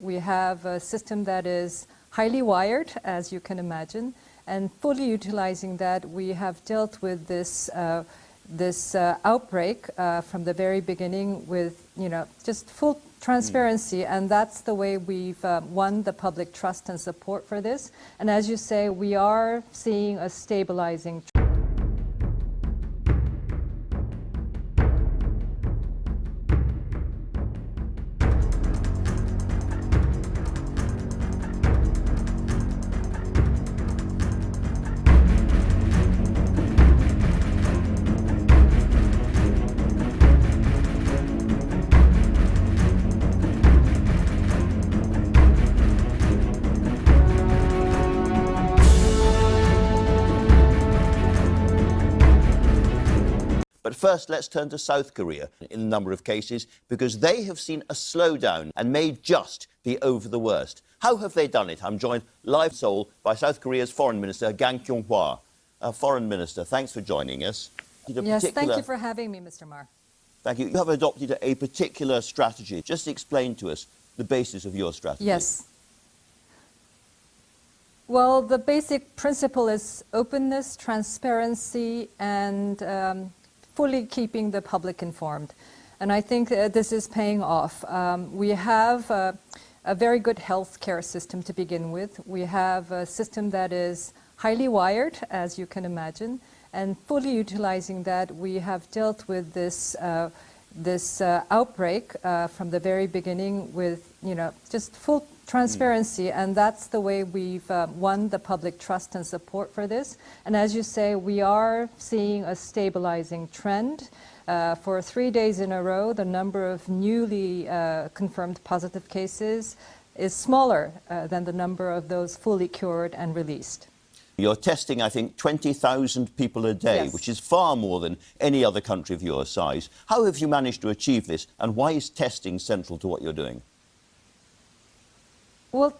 We have a system that is highly wired, as you can imagine, and fully utilizing that, we have dealt with this outbreak from the very beginning with, just full transparency, and that's the way we've won the public trust and support for this. And as you say, we are seeing a stabilizing trend. But first, let's turn to South Korea in the number of cases, because they have seen a slowdown and may just be over the worst. How have they done it? I'm joined live Seoul by South Korea's Foreign Minister, Kang Kyung-hwa. Foreign Minister, thanks for joining us. Yes, thank you for having me, Mr. Marr. Thank you. You have adopted a particular strategy. Just explain to us the basis of your strategy. Yes. Well, the basic principle is openness, transparency, and fully keeping the public informed. And I think this is paying off. We have a very good healthcare system to begin with. We have a system that is highly wired, as you can imagine, and fully utilizing that, we have dealt with this outbreak from the very beginning with, just full transparency, and that's the way we've won the public trust and support for this. And as you say, we are seeing a stabilizing trend. For 3 days in a row, the number of newly confirmed positive cases is smaller than the number of those fully cured and released. You're testing, I think, 20,000 people a day, Yes. which is far more than any other country of your size. How have you managed to achieve this, and why is testing central to what you're doing? Well,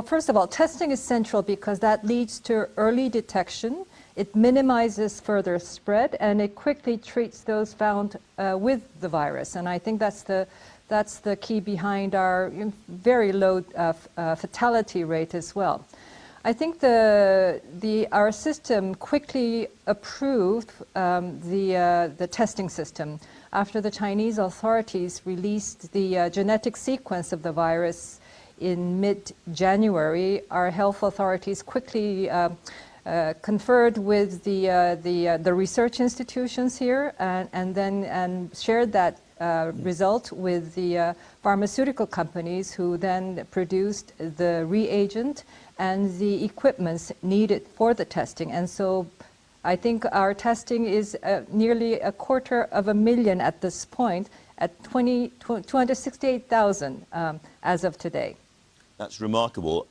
first of all, testing is central because that leads to early detection. It minimizes further spread, and it quickly treats those found with the virus. And I think that's the key behind our very low fatality rate as well. I think our system quickly approved the testing system after the Chinese authorities released the genetic sequence of the virus in mid-January. Our health authorities quickly conferred with the research institutions here and then shared that result with the pharmaceutical companies, who then produced the reagent and the equipments needed for the testing. And so I think our testing is nearly 250,000 at this point, at 268,000 as of today. That's remarkable.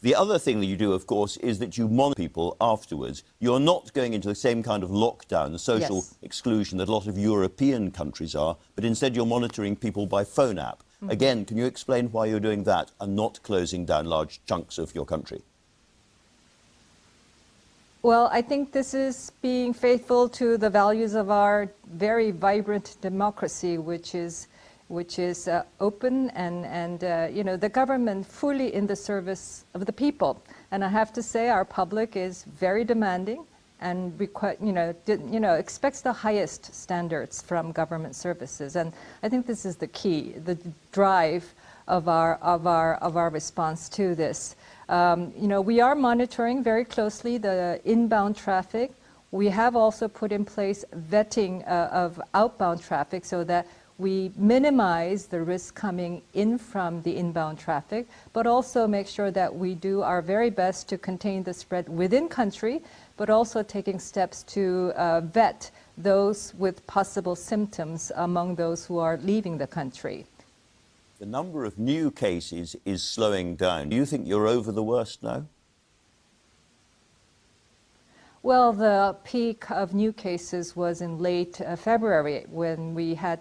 The other thing that you do, of course, is that you monitor people afterwards. You're not going into the same kind of lockdown, the social Yes. exclusion that a lot of European countries are, but instead you're monitoring people by phone app. Mm-hmm. Again, can you explain why you're doing that and not closing down large chunks of your country? Well, I think this is being faithful to the values of our very vibrant democracy, which is open and the government fully in the service of the people. And I have to say, our public is very demanding and expects the highest standards from government services. And I think this is the key, the drive of our response to this. We are monitoring very closely the inbound traffic. We have also put in place vetting of outbound traffic so that we minimize the risk coming in from the inbound traffic, but also make sure that we do our very best to contain the spread within country, but also taking steps to vet those with possible symptoms among those who are leaving the country. The number of new cases is slowing down. Do you think you're over the worst now? Well, the peak of new cases was in late February, when we had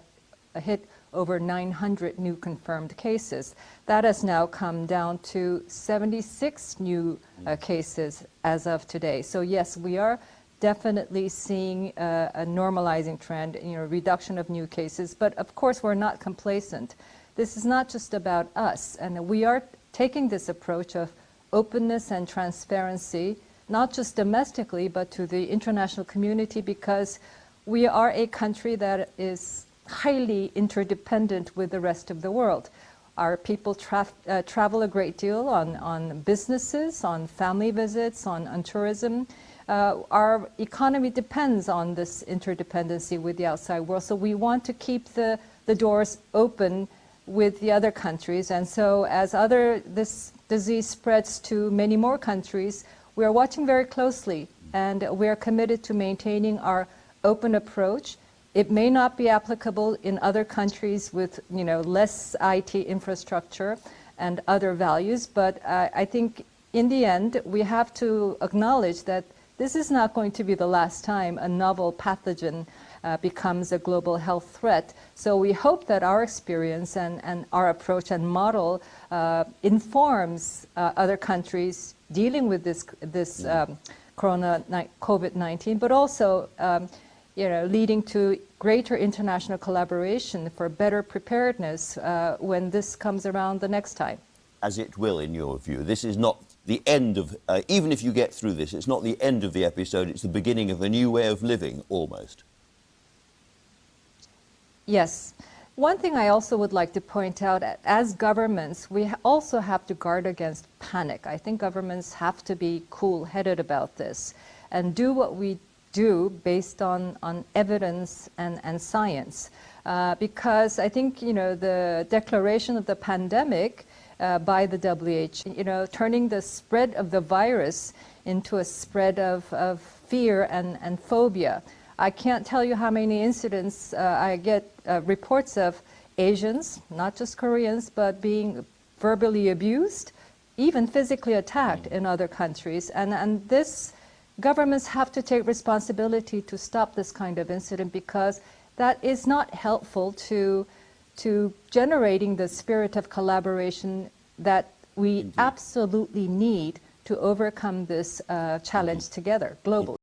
hit over 900 new confirmed cases. That has now come down to 76 new cases as of today. So yes, we are definitely seeing a normalizing trend, reduction of new cases. But of course, we're not complacent. this is not just about us. And we are taking this approach of openness and transparency, not just domestically, but to the international community, because we are a country that is highly interdependent with the rest of the world. Our people travel a great deal on businesses, on family visits, on tourism. Our economy depends on this interdependency with the outside world, so we want to keep the doors open with the other countries. And so as this disease spreads to many more countries, we are watching very closely, and we are committed to maintaining our open approach. It may not be applicable in other countries with less IT infrastructure and other values, but I think in the end we have to acknowledge that this is not going to be the last time a novel pathogen becomes a global health threat. So we hope that our experience and our approach and model informs other countries dealing with this COVID-19, but also leading to greater international collaboration for better preparedness when this comes around the next time. As it will, in your view. This is not the end of, even if you get through this, it's not the end of the episode, it's the beginning of a new way of living, almost. Yes. One thing I also would like to point out, as governments, we also have to guard against panic. I think governments have to be cool-headed about this and do what we do based on evidence and science. Because I think, the declaration of the pandemic by the WHO, turning the spread of the virus into a spread of fear and phobia. I can't tell you how many incidents I get reports of Asians, not just Koreans, but being verbally abused, even physically attacked in other countries. And this, governments have to take responsibility to stop this kind of incident, because that is not helpful to generating the spirit of collaboration that we absolutely need to overcome this challenge together globally.